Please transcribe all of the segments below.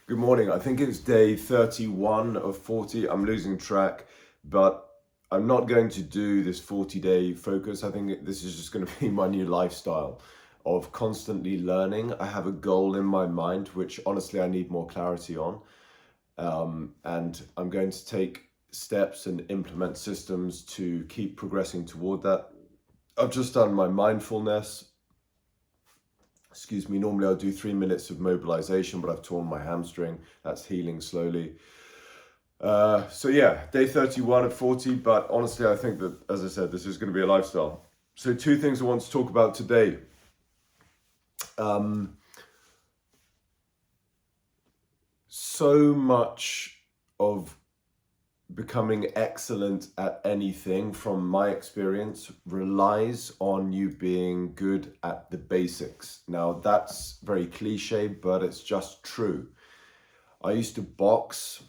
Good morning. I think it's day 31 of 40. I'm losing track, but I'm not going to do this 40-day focus. I think this is just going to be my new lifestyle of constantly learning. I have a goal in my mind, which honestly I need more clarity on. And I'm going to take steps and implement systems to keep progressing toward that. I've just done my mindfulness. Excuse me, normally I'll do 3 minutes of mobilization, but I've torn my hamstring. That's healing slowly. So yeah, day 31 of 40, but honestly, I think that, as I said, this is going to be a lifestyle. So 2 things I want to talk about today. So much of becoming excellent at anything, from my experience, relies on you being good at the basics. Now, that's very cliche, but it's just true. I used to box,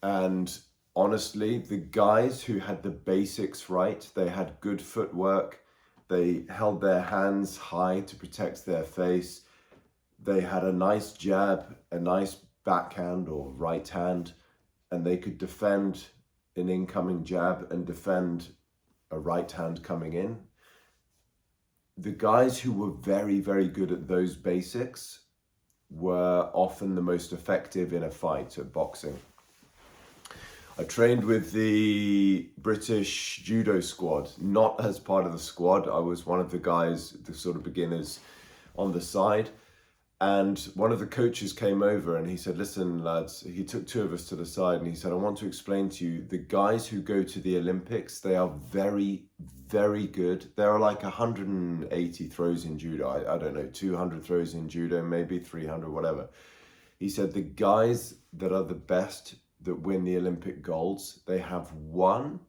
and honestly, the guys who had the basics right, they had good footwork, they held their hands high to protect their face, they had a nice jab, a nice backhand or right hand, and they could defend an incoming jab and defend a right hand coming in. The guys who were very, very good at those basics were often the most effective in a fight at boxing. I trained with the British judo squad, not as part of the squad. I was one of the guys, the sort of beginners on the side. And one of the coaches came over and he said, listen, lads, he took 2 of us to the side and he said, I want to explain to you, the guys who go to the Olympics, they are very, very good. There are like 180 throws in judo. I don't know, 200 throws in judo, maybe 300, whatever. He said, the guys that are the best that win the Olympic golds, they have 1,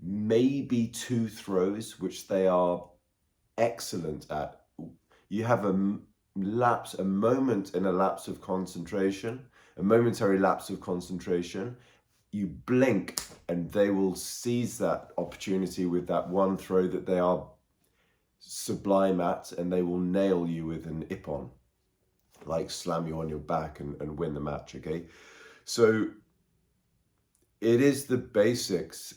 maybe 2 throws, which they are excellent at. You have a momentary lapse of concentration, you blink and they will seize that opportunity with that 1 throw that they are sublime at, and they will nail you with an ippon, like slam you on your back and win the match, okay? So it is the basics,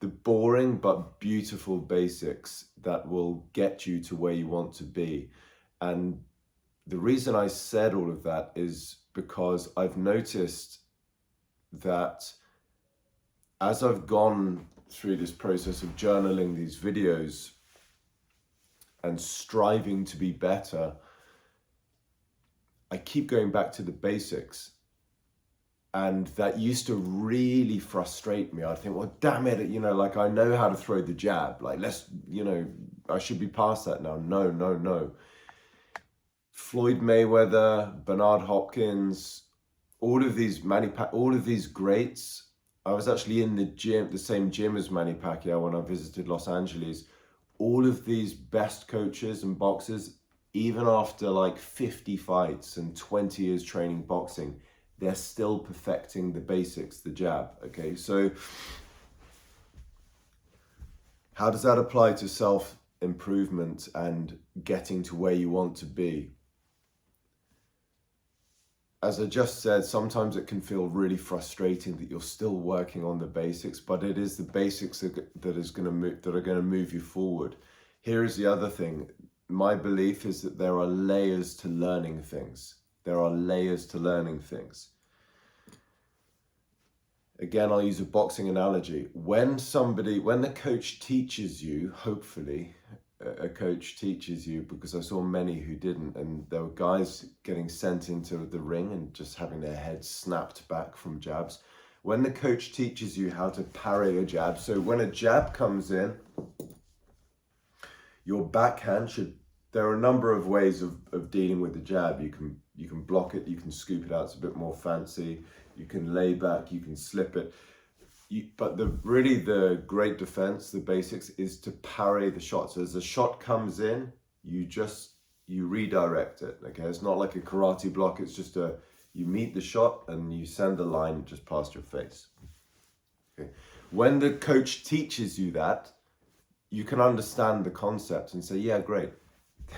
the boring but beautiful basics, that will get you to where you want to be. And the reason I said all of that is because I've noticed that as I've gone through this process of journaling these videos and striving to be better, I keep going back to the basics. And that used to really frustrate me. I'd think, well, damn it, like I know how to throw the jab. Like, I should be past that now. No. Floyd Mayweather, Bernard Hopkins, all of these greats. I was actually in the same gym as Manny Pacquiao when I visited Los Angeles. All of these best coaches and boxers, even after like 50 fights and 20 years training boxing, they're still perfecting the basics, the jab, okay? So how does that apply to self-improvement and getting to where you want to be? As I just said, sometimes it can feel really frustrating that you're still working on the basics, but it is the basics that are going to move you forward. Here is the other thing. My belief is that there are layers to learning things. Again, I'll use a boxing analogy. When the coach teaches you, hopefully, a coach teaches you, because I saw many who didn't, and there were guys getting sent into the ring and just having their heads snapped back from jabs. When the coach teaches you how to parry a jab, so when a jab comes in, your backhand there are a number of ways of dealing with the jab. You can block it, you can scoop it out, it's a bit more fancy, you can lay back, you can slip it. But the great defense, the basics, is to parry the shot. So as the shot comes in, you redirect it, okay? It's not like a karate block, it's just you meet the shot and you send the line just past your face, okay? When the coach teaches you that, you can understand the concept and say, yeah, great.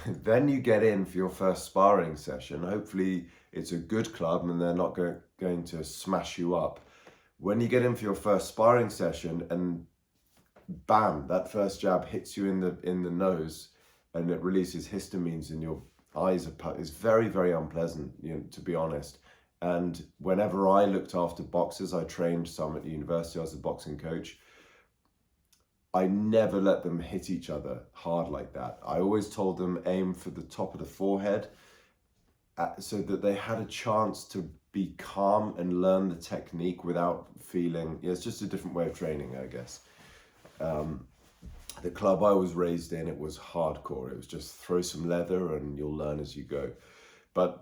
Then you get in for your first sparring session. Hopefully It's a good club and they're not going to smash you up. When you get in for your first sparring session and bam, that first jab hits you in the nose and it releases histamines in your eyes, is very, very unpleasant, to be honest. And whenever I looked after boxers, I trained some at the university, I was a boxing coach, I never let them hit each other hard like that. I always told them aim for the top of the forehead so that they had a chance to be calm and learn the technique without feeling, it's just a different way of training, I guess. The club I was raised in, it was hardcore. It was just throw some leather and you'll learn as you go. But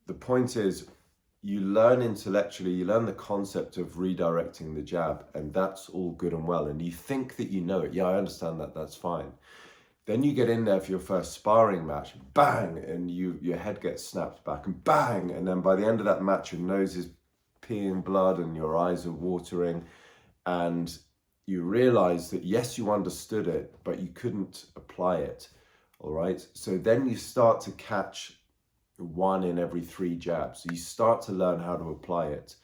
the point is, you learn intellectually, you learn the concept of redirecting the jab, and that's all good and well. And you think that you know it. Yeah, I understand that, that's fine. Then you get in there for your first sparring match, bang, and your head gets snapped back, and bang, and then by the end of that match, your nose is peeing blood and your eyes are watering, and you realize that yes, you understood it, but you couldn't apply it, all right? So then you start to catch 1 in every 3 jabs. So you start to learn how to apply it.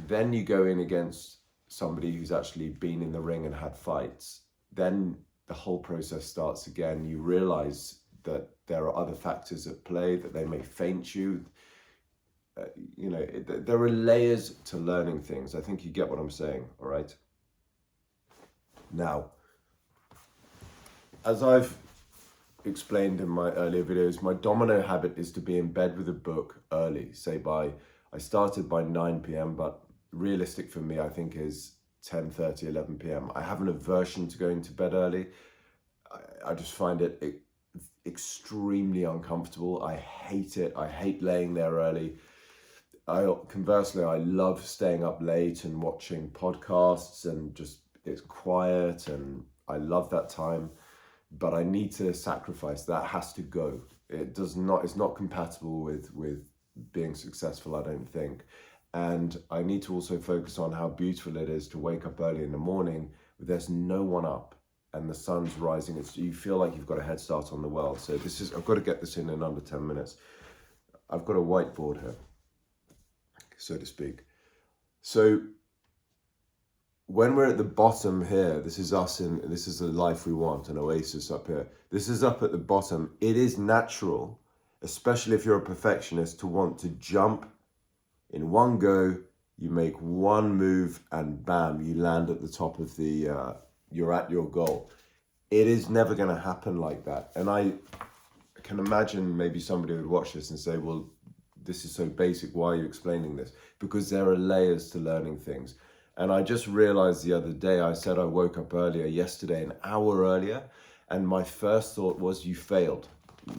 Then you go in against somebody who's actually been in the ring and had fights. Then the whole process starts again. You realize that there are other factors at play, that they may feint you. There are layers to learning things. I think you get what I'm saying, all right? Now, as I've explained in my earlier videos, my domino habit is to be in bed with a book early. I started by 9 p.m, but realistic for me, I think, is 10:30, 11 p.m. I have an aversion to going to bed early. I just find it extremely uncomfortable. I hate it. I hate laying there early. Conversely, I love staying up late and watching podcasts, and just it's quiet and I love that time. But I need to sacrifice that. Has to go. It's not compatible with being successful, I don't think. And I need to also focus on how beautiful it is to wake up early in the morning. There's no one up and the sun's rising. You feel like you've got a head start on the world. So I've got to get this in under 10 minutes. I've got a whiteboard here, so to speak. So when we're at the bottom here, this is us, and this is the life we want, an oasis up here. This is up at the bottom. It is natural, especially if you're a perfectionist, to want to jump in one go. You make one move and bam, you land at the top of you're at your goal. It is never going to happen like that. And I can imagine maybe somebody would watch this and say, well, this is so basic, why are you explaining this? Because there are layers to learning things. And I just realized the other day, I said I woke up earlier yesterday, an hour earlier, and my first thought was, you failed.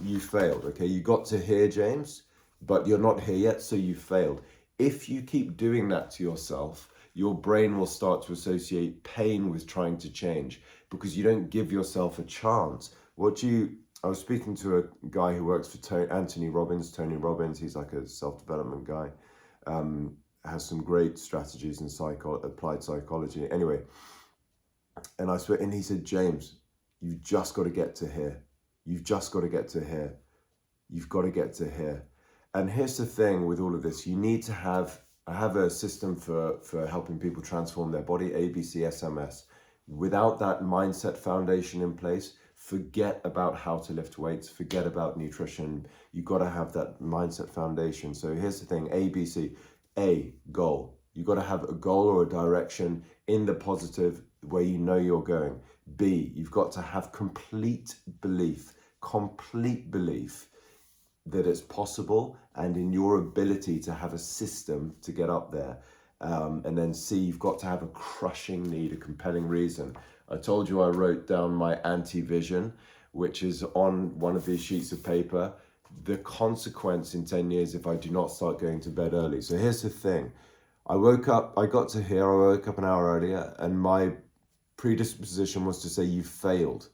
You failed, okay? You got to here, James, but you're not here yet, so you failed. If you keep doing that to yourself, your brain will start to associate pain with trying to change, because you don't give yourself a chance. I was speaking to a guy who works for Tony Robbins. He's like a self-development guy. Has some great strategies in applied psychology. Anyway, and he said, James, you've just got to get to here. You've just got to get to here. You've got to get to here. And here's the thing with all of this. You need to I have a system for helping people transform their body, ABCSMS. Without that mindset foundation in place, forget about how to lift weights, forget about nutrition. You've got to have that mindset foundation. So here's the thing, ABC. A, goal. You've got to have a goal or a direction in the positive where you know you're going. B, you've got to have complete belief that it's possible and in your ability to have a system to get up there. And then C, you've got to have a crushing need, a compelling reason. I told you I wrote down my anti-vision, which is on one of these sheets of paper. The consequence in 10 years if I do not start going to bed early. So here's the thing. I woke up an hour earlier, and my predisposition was to say, you failed.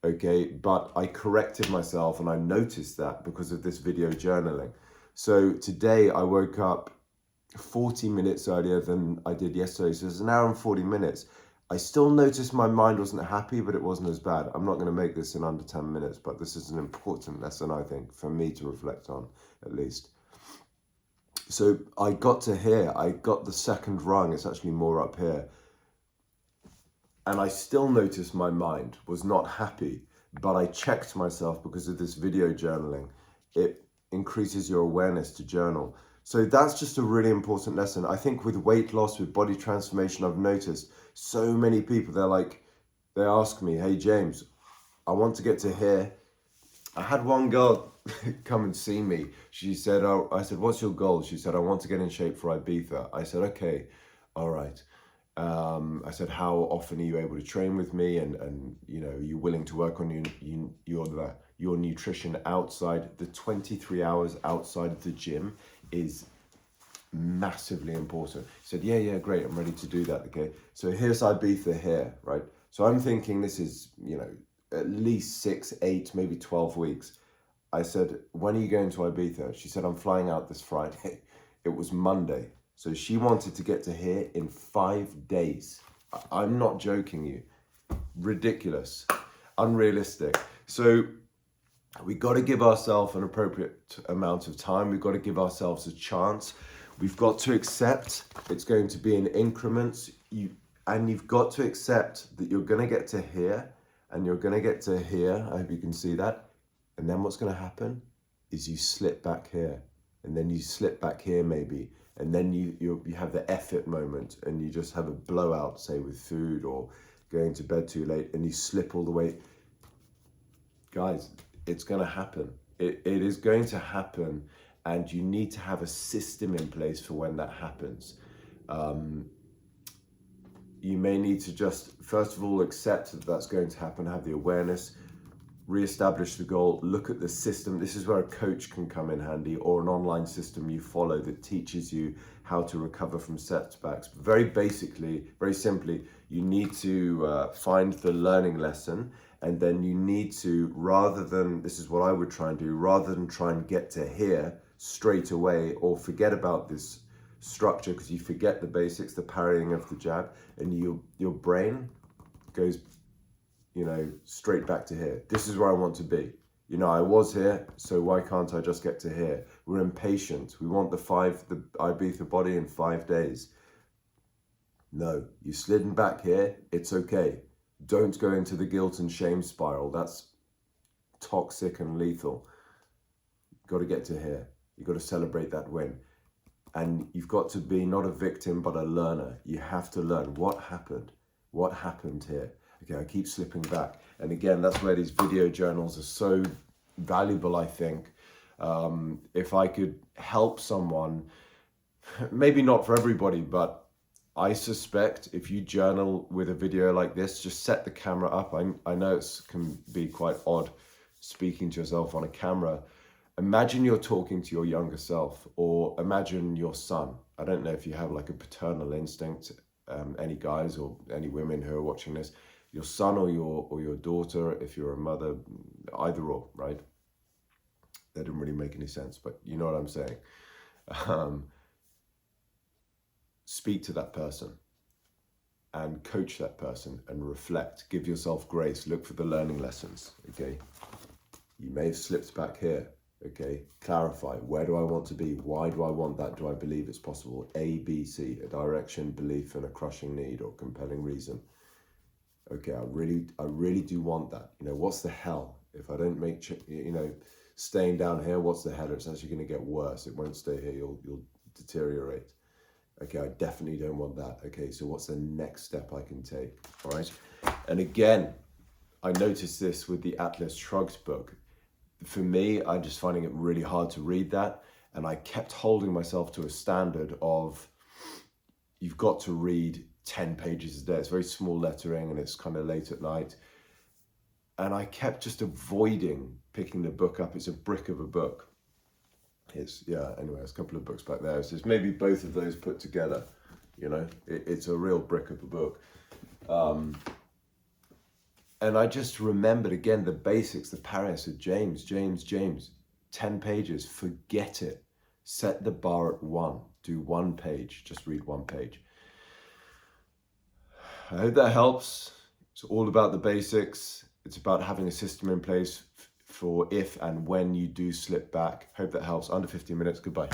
Okay, but I corrected myself and I noticed that because of this video journaling. So today I woke up 40 minutes earlier than I did yesterday. So it's an hour and 40 minutes. I still noticed my mind wasn't happy, but it wasn't as bad. I'm not going to make this in under 10 minutes, but this is an important lesson, I think, for me to reflect on, at least. So I got to here, I got the second rung, it's actually more up here. And I still noticed my mind was not happy, but I checked myself because of this video journaling. It increases your awareness to journal. So that's just a really important lesson. I think with weight loss, with body transformation, I've noticed so many people, they ask me, hey, James, I want to get to here. I had one girl come and see me. She said, oh, I said, what's your goal? She said, I want to get in shape for Ibiza. I said, okay, all right. I said, how often are you able to train with me? And you know, are you willing to work on your nutrition outside? The 23 hours outside of the gym is massively important. He said, yeah, great. I'm ready to do that. Okay. So here's Ibiza here, right? So I'm thinking this is, you know, at least 6, 8, maybe 12 weeks. I said, when are you going to Ibiza? She said, I'm flying out this Friday. It was Monday. So she wanted to get to here in 5 days. I'm not joking you. Ridiculous, unrealistic. So we got to give ourselves an appropriate amount of time. We've got to give ourselves a chance. We've got to accept it's going to be in increments. You've got to accept that you're going to get to here and you're going to get to here. I hope you can see that. And then what's going to happen is you slip back here, and then you slip back here maybe, and then you have the effort moment, and you just have a blowout, say with food or going to bed too late, and you slip all the way. Guys, it's going to happen. It is going to happen, and you need to have a system in place for when that happens. You may need to just, first of all, accept that that's going to happen, have the awareness, re-establish the goal, look at the system. This is where a coach can come in handy, or an online system you follow that teaches you how to recover from setbacks. Very basically, very simply, you need to find the learning lesson, and then you need to, rather than, this is what I would try and do, rather than try and get to here straight away or forget about this structure, because you forget the basics, the parrying of the jab, and your brain goes, you know, straight back to here. This is where I want to be. You know, I was here, so why can't I just get to here? We're impatient. We want the Ibiza body in 5 days. No, you slidden back here, it's okay. Don't go into the guilt and shame spiral. That's toxic and lethal. You've got to get to here. You've got to celebrate that win. And you've got to be not a victim, but a learner. You have to learn what happened. What happened here? Okay, I keep slipping back. And again, that's where these video journals are so valuable, I think. If I could help someone, maybe not for everybody, but I suspect if you journal with a video like this, just set the camera up. I know it can be quite odd speaking to yourself on a camera. Imagine you're talking to your younger self, or imagine your son. I don't know if you have like a paternal instinct, any guys or any women who are watching this, your son or your daughter, if you're a mother, either or, right? That didn't really make any sense, but you know what I'm saying. Speak to that person and coach that person and reflect. Give yourself grace. Look for the learning lessons, okay? You may have slipped back here. Okay, clarify, where do I want to be? Why do I want that? Do I believe it's possible? A, B, C, a direction, belief, and a crushing need or compelling reason. Okay, I really do want that. You know, what's the hell? If I don't make, you know, staying down here, what's the hell? It's actually going to get worse. It won't stay here. You'll deteriorate. Okay, I definitely don't want that. Okay, so what's the next step I can take? All right. And again, I noticed this with the Atlas Shrugged book. For me, I'm just finding it really hard to read that. And I kept holding myself to a standard of, you've got to read 10 pages a day. It's very small lettering and it's kind of late at night. And I kept just avoiding picking the book up. It's a brick of a book. Anyway, there's a couple of books back there. So it's maybe both of those put together, you know, it's a real brick of a book. And I just remembered again the basics, the parents of James, 10 pages, forget it. Set the bar at 1, do 1 page, just read 1 page. I hope that helps. It's all about the basics. It's about having a system in place for if and when you do slip back. Hope that helps. Under 15 minutes. Goodbye.